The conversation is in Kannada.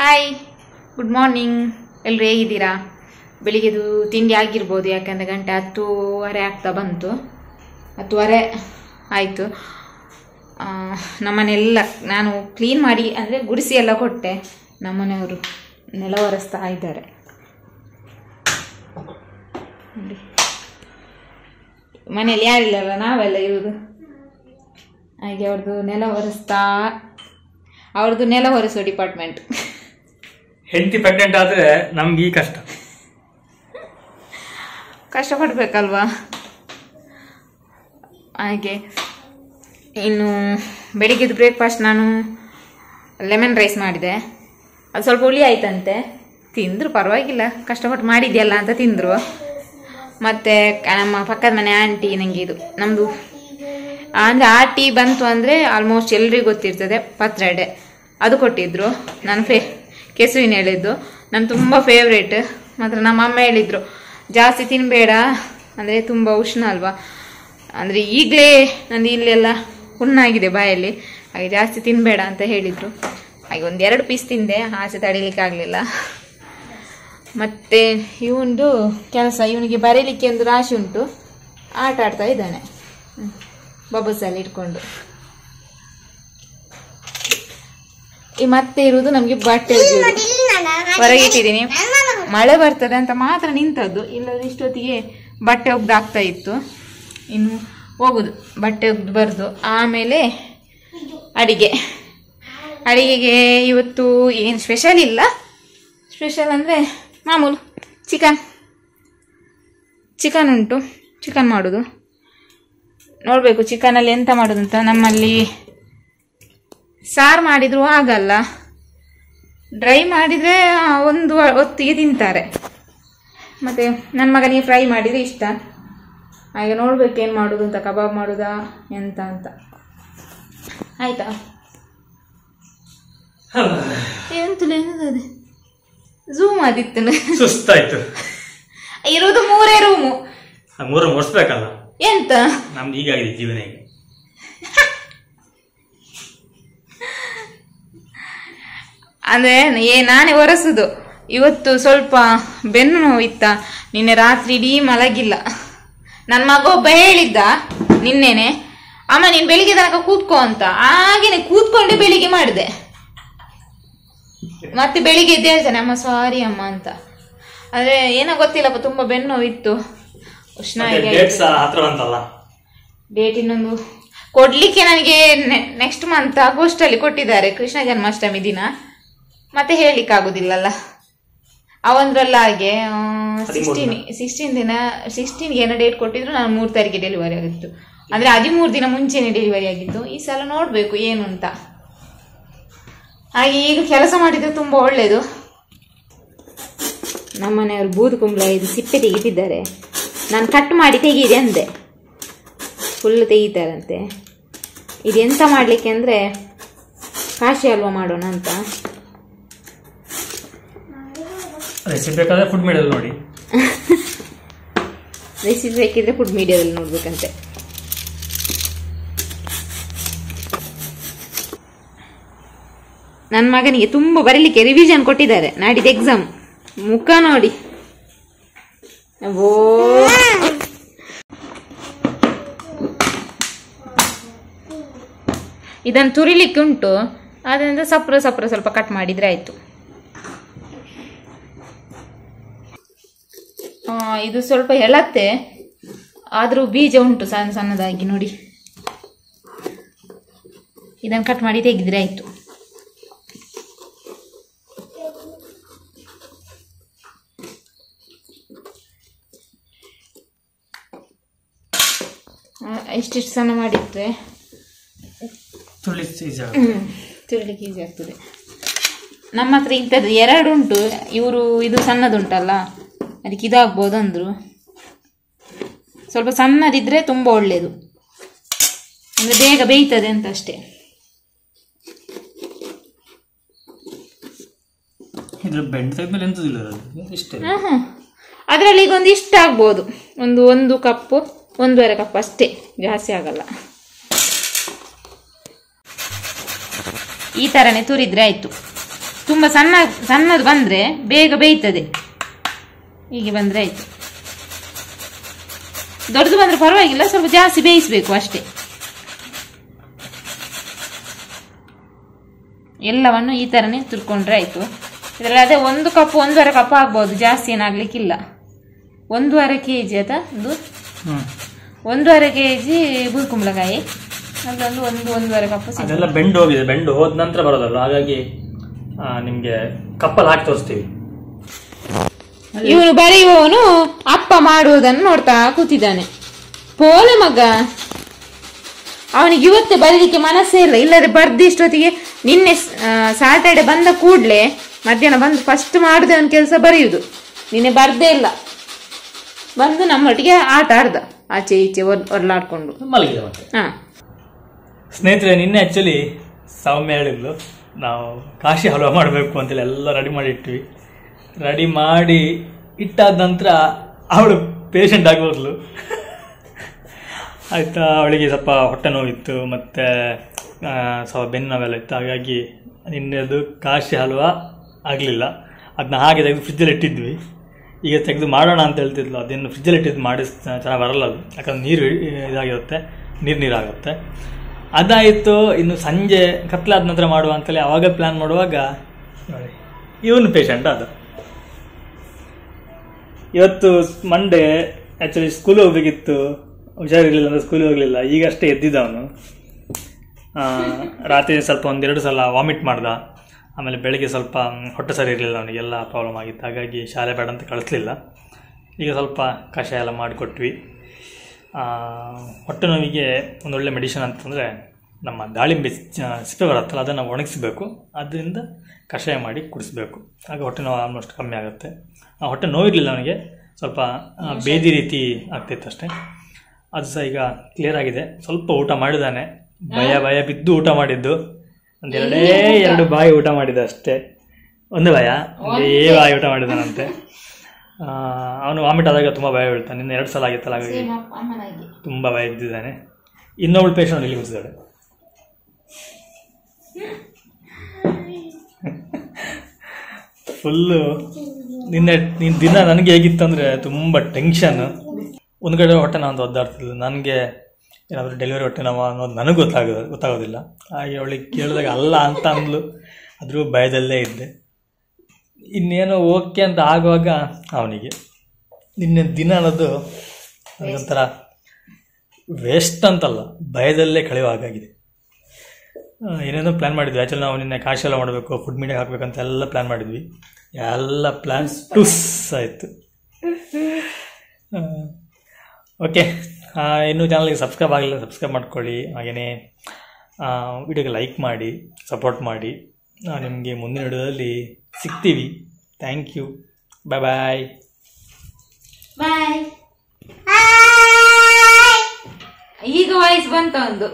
Hi, good morning. ಎಲ್ಲರೂ ಹೇಗಿದ್ದೀರಾ? ಬೆಳಿಗ್ಗೆದು ತಿಂಡಿ ಆಗಿರ್ಬೋದು, ಯಾಕಂದರೆ ಗಂಟೆ 10:30 ಆಗ್ತಾ ಬಂತು. 10:30 ಆಯಿತು. ನಮ್ಮನೆಲ್ಲ ನಾನು ಕ್ಲೀನ್ ಮಾಡಿ ಅಂದರೆ ಗುಡಿಸಿ ಎಲ್ಲ ಕೊಟ್ಟೆ. ನಮ್ಮನೆಯವರು ನೆಲ ಒರೆಸ್ತಾ ಇದ್ದಾರೆ. ಮನೆಯಲ್ಲಿ ಯಾರಿಲ್ಲಲ್ಲ, ನಾವೆಲ್ಲ ಇರುವುದು. ಹಾಗೆ ಅವ್ರದ್ದು ನೆಲ ಒರೆಸೋ ಡಿಪಾರ್ಟ್ಮೆಂಟ್. ಹೆಂಡತಿ ಪ್ರೆಗ್ನೆಂಟ್ ಆದರೆ ನಮ್ಗೆ ಈ ಕಷ್ಟಪಡ್ಬೇಕಲ್ವಾ. ಹಾಗೆ ಇನ್ನು ಬೆಳಿಗ್ಗೆದು ಬ್ರೇಕ್ಫಾಸ್ಟ್ ನಾನು ಲೆಮನ್ ರೈಸ್ ಮಾಡಿದೆ. ಅದು ಸ್ವಲ್ಪ ಹುಳಿ ಆಯ್ತಂತೆ. ತಿಂದರು, ಪರವಾಗಿಲ್ಲ, ಕಷ್ಟಪಟ್ಟು ಮಾಡಿದ್ಯಲ್ಲ ಅಂತ ತಿಂದರು. ಮತ್ತು ನಮ್ಮ ಪಕ್ಕದ ಮನೆ ಆಂಟಿ, ನನಗೆ ಇದು ನಮ್ಮದು ಅಂದರೆ ಆ ಟೀ ಬಂತು ಅಂದರೆ ಆಲ್ಮೋಸ್ಟ್ ಎಲ್ರಿಗೂ ಗೊತ್ತಿರ್ತದೆ, ಪತ್ರೊಡೆ, ಅದು ಕೊಟ್ಟಿದ್ದರು. ನಾನು ಕೆಸುವಿನ ಹೇಳಿದ್ದು ನಾನು ತುಂಬ ಫೇವ್ರೇಟ್. ಮಾತ್ರ ನಮ್ಮ ಅಮ್ಮ ಹೇಳಿದರು ಜಾಸ್ತಿ ತಿನ್ನಬೇಡ, ಅಂದರೆ ತುಂಬ ಉಷ್ಣ ಅಲ್ವಾ, ಅಂದರೆ ಈಗಲೇ ನಂದು ಇಲ್ಲೆಲ್ಲ ಹುಣ್ಣಾಗಿದೆ ಬಾಯಲ್ಲಿ, ಹಾಗೆ ಜಾಸ್ತಿ ತಿನ್ನಬೇಡ ಅಂತ ಹೇಳಿದರು. ಹಾಗೆ 1-2 ಪೀಸ್ ತಿಂದೆ, ಆಸೆ ತಡೀಲಿಕ್ಕಾಗಲಿಲ್ಲ. ಮತ್ತು ಇವನದು ಕೆಲಸ, ಇವನಿಗೆ ಬರೀಲಿಕ್ಕೆ ಒಂದು ರಾಶಿ ಉಂಟು, ಆಟ ಆಡ್ತಾ ಇದ್ದಾನೆ ಬಬಲ್ಸಲ್ಲಿ ಇಟ್ಕೊಂಡು. ಮತ್ತೆ ಇರುವುದು ನಮಗೆ ಬಟ್ಟೆ ಹೊರಗೆ ಇಟ್ಟಿದ್ದೀನಿ. ಮಳೆ ಬರ್ತದೆ ಅಂತ ಮಾತ್ರ ನಿಂತದ್ದು, ಇಲ್ಲದ್ರೆ ಇಷ್ಟೊತ್ತಿಗೆ ಬಟ್ಟೆ ಒಗ್ದಾಗ್ತಾ ಇತ್ತು. ಇನ್ನು ಹೋಗುದು, ಬಟ್ಟೆ ಒಗ್ದು ಬರೆದು ಆಮೇಲೆ ಅಡಿಗೆಗೆ ಇವತ್ತು ಏನು ಸ್ಪೆಷಲ್ ಇಲ್ಲ. ಸ್ಪೆಷಲ್ ಅಂದರೆ ಮಾಮೂಲು ಚಿಕನ್ ಉಂಟು, ಚಿಕನ್ ಮಾಡೋದು. ನೋಡಬೇಕು ಚಿಕನಲ್ಲಿ ಎಂತ ಮಾಡೋದು ಅಂತ. ನಮ್ಮಲ್ಲಿ ಸಾರು ಮಾಡಿದರೂ ಆಗಲ್ಲ, ಡ್ರೈ ಮಾಡಿದರೆ ಒಂದು ಹೊತ್ತಿಗೆ ತಿಂತಾರೆ. ಮತ್ತು ನನ್ನ ಮಗನಿಗೆ ಫ್ರೈ ಮಾಡಿದರೆ ಇಷ್ಟ. ಹಾಗೆ ನೋಡ್ಬೇಕು ಏನು ಮಾಡೋದು ಅಂತ, ಕಬಾಬ್ ಮಾಡೋದಾ ಎಂತ ಅಂತ. ಆಯಿತಾ? ಎಂತಲೇ ಏನದೆ ಝೂಮ್ ಆದಿತ್ತು, ಸುಸ್ತಾಯ್ತು. ಇರೋದು 3 ರೂಮು, 3 ಒರೆಸ್ಬೇಕಲ್ಲ. ಎಂತ ನಮ್ದು ಹೀಗಾಗಿದೆ ಜೀವನ. ಈಗ ಅಂದರೆ ನಾನೇ ಒರೆಸುದು. ಇವತ್ತು ಸ್ವಲ್ಪ ಬೆನ್ನು ನೋವಿತ್ತ, ನಿನ್ನೆ ರಾತ್ರಿ ಇಡೀ ಮಲಗಿಲ್ಲ. ನನ್ನ ಮಗ ಒಬ್ಬ ಹೇಳಿದ್ದ ನಿನ್ನೆನೆ, ಅಮ್ಮ ನೀನು ಬೆಳಿಗ್ಗೆ ತನಕ ಕೂತ್ಕೋ ಅಂತ. ಹಾಗೇನೆ ಕೂತ್ಕೊಂಡೆ ಬೆಳಿಗ್ಗೆ ಮಾಡಿದೆ. ಮತ್ತೆ ಬೆಳಿಗ್ಗೆ ಎದ್ದು ಹೇಳ್ತಾನೆ, ಅಮ್ಮ ಸಾರಿ ಅಮ್ಮ ಅಂತ. ಆದರೆ ಏನೋ ಗೊತ್ತಿಲ್ಲಪ್ಪ, ತುಂಬ ಬೆನ್ನು ನೋವಿತ್ತು. ಉಷ್ಣ ಡೇಟ್ ಇನ್ನೊಂದು ಕೊಡ್ಲಿಕ್ಕೆ ನನಗೆ ನೆಕ್ಸ್ಟ್ ಮಂತ್ ಆಗಸ್ಟಲ್ಲಿ ಕೊಟ್ಟಿದ್ದಾರೆ, ಕೃಷ್ಣ ಜನ್ಮಾಷ್ಟಮಿ ದಿನ. ಮತ್ತೆ ಹೇಳಿಕ್ಕಾಗೋದಿಲ್ಲಲ್ಲ ಅವಂದ್ರಲ್ಲ. ಹಾಗೆ 16 ಏನೋ ಡೇಟ್ ಕೊಟ್ಟಿದ್ರು. ನಾನು 3 ತಾರೀಕಿಗೆ ಡೆಲಿವರಿ ಆಗಿತ್ತು, ಅಂದರೆ 13 ದಿನ ಮುಂಚೆನೆ ಡೆಲಿವರಿ ಆಗಿತ್ತು. ಈ ಸಲ ನೋಡಬೇಕು ಏನು ಅಂತ. ಹಾಗೆ ಈಗ ಕೆಲಸ ಮಾಡಿದರೆ ತುಂಬ ಒಳ್ಳೆಯದು. ನಮ್ಮನೆಯವರು ಬೂದು ಕುಂಬಳ ಇದು ಸಿಪ್ಪೆ ತೆಗಿತಿದ್ದಾರೆ. ನಾನು ಕಟ್ ಮಾಡಿ ತೆಗೀರಿ ಅಂದೆ, ಫುಲ್ ತೆಗಿತಾರಂತೆ. ಇದೆಂತ ಮಾಡಲಿಕ್ಕೆ ಅಂದರೆ ಕಾಶಿ ಹಲ್ವಾ ಮಾಡೋಣ ಅಂತ. ರೆಸಿಪಿ ಬೇಕಾದ್ರೆ ಫುಡ್ ಮೀಡಿಯಾದಲ್ಲಿ ನೋಡಿ. ರೆಸಿಪಿ ಬೇಕಿದ್ರೆ ಫುಡ್ ಮೀಡಿಯಾದಲ್ಲಿ ನೋಡ್ಬೇಕಂತೆ. ನನ್ನ ಮಗನಿಗೆ ತುಂಬ ಬರೀಲಿಕ್ಕೆ ರಿವಿಷನ್ ಕೊಟ್ಟಿದ್ದಾರೆ. ನಾಡಿದ್ದು ಎಕ್ಸಾಮ್, ಮುಖ ನೋಡಿ. ಓ ಇದನ್ನು ತುರಿಲಿಕ್ಕೆ ಉಂಟು, ಅದರಿಂದ ಸಪ್ರ ಸ್ವಲ್ಪ ಕಟ್ ಮಾಡಿದರೆ ಆಯಿತು. ಇದು ಸ್ವಲ್ಪ ಎಳತ್ತೆ, ಆದರೂ ಬೀಜ ಉಂಟು ಸಣ್ಣದಾಗಿ ನೋಡಿ. ಇದನ್ನು ಕಟ್ ಮಾಡಿ ತೆಗೆದ್ರೆ ಆಯಿತು. ಇಷ್ಟಿಷ್ಟು ಸಣ್ಣ ಮಾಡಿದ್ರೆ ತುರಿಲಿಕ್ಕೆ ಈಸಿ ಆಗ್ತದೆ. ನಮ್ಮ ಹತ್ರ ಇಂಥದ್ದು 2 ಉಂಟು. ಇವರು ಇದು ಸಣ್ಣದುಂಟಲ್ಲ, ಅದಕ್ಕೆ ಇದಾಗ್ಬೋದು ಅಂದರು. ಸ್ವಲ್ಪ ಸಣ್ಣದಿದ್ರೆ ತುಂಬ ಒಳ್ಳೆಯದು, ಅಂದರೆ ಬೇಗ ಬೇಯ್ತದೆ ಅಂತ ಅಷ್ಟೇ. ಅದರಲ್ಲಿ ಈಗ ಒಂದು ಇಷ್ಟ ಆಗ್ಬೋದು, 1 ಕಪ್ಪು 1.5 ಕಪ್ ಅಷ್ಟೇ, ಜಾಸ್ತಿ ಆಗಲ್ಲ. ಈ ಥರನೇ ತುರಿದ್ರೆ ಆಯಿತು. ತುಂಬ ಸಣ್ಣದು ಬಂದರೆ ಬೇಗ ಬೇಯ್ತದೆ. ಹೀಗೆ ಬಂದರೆ ಆಯಿತು. ದೊಡ್ಡದು ಬಂದರೆ ಪರವಾಗಿಲ್ಲ, ಸ್ವಲ್ಪ ಜಾಸ್ತಿ ಬೇಯಿಸಬೇಕು ಅಷ್ಟೇ. ಎಲ್ಲವನ್ನು ಈ ಥರನೇ ತುರ್ಕೊಂಡ್ರೆ ಆಯಿತು. ಇದರಲ್ಲಿ ಅದೇ 1 ಕಪ್ 1.5 ಕಪ್ ಆಗ್ಬೋದು, ಜಾಸ್ತಿ ಏನಾಗಲಿಕ್ಕಿಲ್ಲ. 1.5 kg ಆಯ್ತಾ ಇದು 1.5 kg ಬೂದುಕುಂಬಳಕಾಯಿ, ಅದೊಂದು 1.5 ಕಪ್. ಅದೆಲ್ಲ ಬೆಂಡು ಹೋಗಿದೆ, ಬೆಂಡು ಹೋದ ನಂತರ ಬರೋದಲ್ಲ, ಹಾಗಾಗಿ ನಿಮಗೆ ಕಪ್ಪಲ್ಲಿ ಹಾಕಿ ತೋರಿಸ್ತೀವಿ. ಇವನು ಬರೆಯುವವನು ಅಪ್ಪ ಮಾಡುವುದನ್ನು ನೋಡ್ತಾ ಕೂತಿದ್ದಾನೆ. ಪೋಲೆ ಮಗ, ಅವನಿಗೆ ಇವತ್ತೇ ಬರೀಲಿಕ್ಕೆ ಮನಸ್ಸೇ ಇಲ್ಲ. ಇಲ್ಲದೆ ಬರ್ದಿಷ್ಟೊತ್ತಿಗೆ ನಿನ್ನೆ ಸಾಟರ್ಡೆ ಬಂದ ಕೂಡಲೇ ಮಧ್ಯಾಹ್ನ ಬಂದು ಫಸ್ಟ್ ಮಾಡುದು ಅವನ ಕೆಲಸ ಬರೆಯುವುದು. ನಿನ್ನೆ ಬರ್ದೇ ಇಲ್ಲ, ಬಂದು ನಮ್ಮೊಟ್ಟಿಗೆ ಆಟ ಆಡ್ದ, ಆಚೆ ಈಚೆ ಒರ್ಲಾಡ್ಕೊಂಡು ಮಲಗಿದೆ. ಮತ್ತೆ ಸ್ನೇಹಿತರೆ, ನಿನ್ನೆ ಆ್ಯಕ್ಚುಲಿ ಸೌಮ್ಯ ಹೇಳಿದ್ಲು ನಾವು ಕಾಶಿ ಹಲ್ವಾ ಮಾಡಬೇಕು ಅಂತೇಳಿ ಎಲ್ಲ ರೆಡಿ ಮಾಡಿ ಇಟ್ವಿ. ರೆಡಿ ಮಾಡಿ ಇಟ್ಟಾದ ನಂತರ ಅವಳು ಪೇಷಂಟ್ ಆಗಿ ಹೋದ್ಲು. ಆಯಿತಾ, ಅವಳಿಗೆ ಸ್ವಲ್ಪ ಹೊಟ್ಟೆ ನೋವಿತ್ತು ಮತ್ತು ಸ್ವಲ್ಪ ಬೆನ್ನು ನೋವೆಲ್ಲ ಇತ್ತು. ಹಾಗಾಗಿ ನಿನ್ನೆದು ಕಾಶಿ ಹಲ್ವಾ ಆಗಲಿಲ್ಲ. ಅದನ್ನ ಹಾಗೆ ತೆಗೆದು ಫ್ರಿಜ್ಜಲ್ಲಿ ಇಟ್ಟಿದ್ವಿ. ಈಗ ತೆಗೆದು ಮಾಡೋಣ ಅಂತ ಹೇಳ್ತಿದ್ಲು. ಅದನ್ನು ಫ್ರಿಜ್ಜಲ್ಲಿ ಇಟ್ಟಿದ್ದು ಮಾಡಿ ಚೆನ್ನಾಗಿ ಬರಲ್ಲ ಅದು, ಯಾಕಂದ್ರೆ ನೀರು ಇದಾಗಿರುತ್ತೆ, ನೀರಾಗುತ್ತೆ. ಅದಾಯಿತು. ಇನ್ನು ಸಂಜೆ ಕತ್ಲಾದ ನಂತರ ಮಾಡುವ ಅಂತೇಳಿ ಆವಾಗ ಪ್ಲ್ಯಾನ್ ಮಾಡುವಾಗ ಇವನು ಪೇಷಂಟ್ ಅದು. ಇವತ್ತು ಮಂಡೇ, ಆ್ಯಕ್ಚುಲಿ ಸ್ಕೂಲಿಗೆ ಹೋಗ್ಬೇಕಿತ್ತು, ಹುಷಾರಿರಲಿಲ್ಲ ಅಂದರೆ ಸ್ಕೂಲಿಗೆ ಹೋಗಲಿಲ್ಲ. ಈಗಷ್ಟೇ ಎದ್ದಿದ್ದವನು. ರಾತ್ರಿ ಸ್ವಲ್ಪ 1-2 ಸಲ ವಾಮಿಟ್ ಮಾಡ್ದ. ಆಮೇಲೆ ಬೆಳಗ್ಗೆ ಸ್ವಲ್ಪ ಹೊಟ್ಟೆ ಸರಿ ಇರಲಿಲ್ಲ, ಅವನಿಗೆಲ್ಲ ಪ್ರಾಬ್ಲಮ್ ಆಗಿತ್ತು. ಹಾಗಾಗಿ ಶಾಲೆ ಬೇಡ ಅಂತ ಕಳಿಸ್ಲಿಲ್ಲ. ಈಗ ಸ್ವಲ್ಪ ಕಷಾಯ ಎಲ್ಲ ಮಾಡಿಕೊಟ್ವಿ. ಹೊಟ್ಟೆ ನೋವಿಗೆ ಒಂದೊಳ್ಳೆ ಮೆಡಿಷನ್ ಅಂತಂದರೆ ನಮ್ಮ ದಾಳಿಂಬೆ ಸಿಪ್ಪೆ ಬರುತ್ತಲ್ಲ, ಅದನ್ನು ಒಣಗಿಸ್ಬೇಕು, ಅದರಿಂದ ಕಷಾಯ ಮಾಡಿ ಕುಡಿಸ್ಬೇಕು. ಆಗ ಹೊಟ್ಟೆ ನೋವು ಆಲ್ಮೋಸ್ಟ್ ಕಮ್ಮಿ ಆಗುತ್ತೆ. ಹೊಟ್ಟೆ ನೋವಿರಲಿಲ್ಲ ಅವನಿಗೆ, ಸ್ವಲ್ಪ ಬೇದಿ ರೀತಿ ಆಗ್ತಿತ್ತು ಅಷ್ಟೇ. ಅದು ಸಹ ಈಗ ಕ್ಲಿಯರ್ ಆಗಿದೆ. ಸ್ವಲ್ಪ ಊಟ ಮಾಡಿದ್ದಾನೆ, ಭಯ ಬಿದ್ದು ಊಟ ಮಾಡಿದ್ದು. ಎರಡು ಬಾಯಿ ಊಟ ಮಾಡಿದ ಅಷ್ಟೇ, ಒಂದೇ ಬಾಯಿ ಊಟ ಮಾಡಿದ್ದಾನಂತೆ. ಅವನು ವಾಮಿಟ್ ಆದಾಗ ತುಂಬ ಭಯ ಬೀಳ್ತಾನೆ. ನಿನ್ನೆ 2 ಸಲ ಆಗಿತ್ತಲ್ಲ, ಹಾಗಾಗಿ ತುಂಬ ಭಯ ಬಿದ್ದಿದ್ದಾನೆ. ಇನ್ನೊಬ್ಳು ಪೇಷಂಟ್ ಇಲ್ಲಿ ಕೂತಿದ್ದಾಳೆ. ಫುಲ್ಲು ನಿನ್ನೆ ದಿನ ನನಗೆ ಹೇಗಿತ್ತು ಅಂದರೆ ತುಂಬ ಟೆನ್ಷನ್. ಒಂದು ಕಡೆ ಹೊಟ್ಟೆ ನಾನು ಒದ್ದಾಡ್ತಿದ್ಲು. ನನಗೆ ಏನಾದರೂ ಡೆಲಿವರಿ ಹೊಟ್ಟೆ ನೋವು ಅನ್ನೋದು ನನಗೆ ಗೊತ್ತಾಗೋದಿಲ್ಲ. ಹಾಗೆ ಅವಳಿಗೆ ಕೇಳಿದಾಗ ಅಲ್ಲ ಅಂತ ಅಂದ್ಲು. ಆದರೂ ಭಯದಲ್ಲೇ ಇದ್ದೆ. ಇನ್ನೇನೋ ಓಕೆ ಅಂತ ಆಗುವಾಗ ಅವನಿಗೆ ನಿನ್ನೆ ದಿನ ಅನ್ನೋದು ನನಗೊಂಥರ ವೇಸ್ಟ್ ಅಂತಲ್ಲ, ಭಯದಲ್ಲೇ ಕಳೆಯುವಾಗಿದೆ. ಏನೇನೋ ಪ್ಲ್ಯಾನ್ ಮಾಡಿದ್ವಿ. ಆ್ಯಕ್ಚುಲಿ ನಾವು ನಿನ್ನೆ ಕಾಶಿ ಎಲ್ಲ ಮಾಡಬೇಕು, ಫುಡ್ ಮೀಡಿಯಾ ಹಾಕಬೇಕಂತ ಎಲ್ಲ ಪ್ಲ್ಯಾನ್ ಮಾಡಿದ್ವಿ. ಎಲ್ಲ ಪ್ಲ್ಯಾನ್ಸ್ ಟುಸ್ ಆಯಿತು. ಓಕೆ, ಇನ್ನೂ ಚಾನಲ್ಗೆ ಸಬ್ಸ್ಕ್ರೈಬ್ ಆಗಲಿಲ್ಲ, ಸಬ್ಸ್ಕ್ರೈಬ್ ಮಾಡ್ಕೊಳ್ಳಿ. ಹಾಗೆಯೇ ವಿಡಿಯೋಗೆ ಲೈಕ್ ಮಾಡಿ, ಸಪೋರ್ಟ್ ಮಾಡಿ. ನಿಮಗೆ ಮುಂದಿನ ವಿಡಿಯೋದಲ್ಲಿ ಸಿಗ್ತೀವಿ. Thank you. ಬಾಯ್. ಈಗ ವಾಯ್ಸ್ ಬಂತ ಒಂದು.